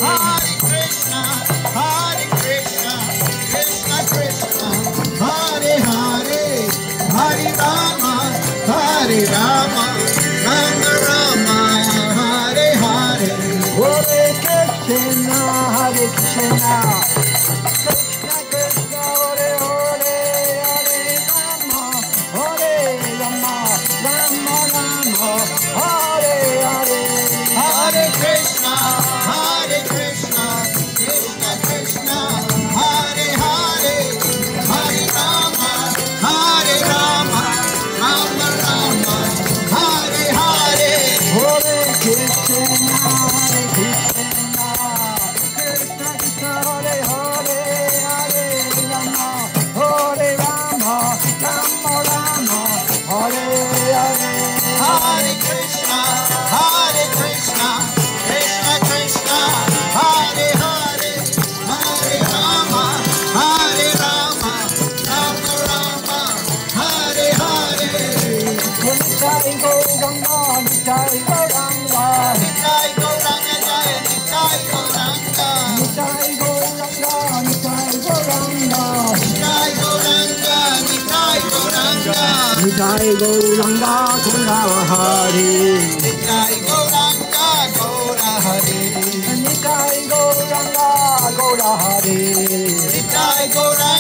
Hare Krishna, Krishna Krishna, Hare Hare, Hare Rama, Rama Rama, Hare Hare. Hare Krishna, Hare Krishna, Krishna Krishna, Hare Hare, Hare Rama, Rama Rama, Hare Hare. Hare Krishna, Krishna Krishna, Hare Hare, Hare Rama, Rama Rama, Hare Hare. Hare Krishna, Krishna Krishna, Hare Hare, Hare Rama, Rama Rama, Hare Hare. Hare Krishna, Krishna Krishna, Hare Hare, Hare Rama, Rama Rama, Hare Hare. Nitai Gauranga, Nitai Gauranga, Nitai Gauranga Jaya, Nitai Gauranga, Nitai Gauranga, Nitai Gauranga, Nitai Gauranga, Nitai Gauranga, Nitai Gauranga, Gaura Hari, Nitai Gauranga, Gaura Hari, Nitai Gauranga, Gaura Hari, Nitai Gauranga,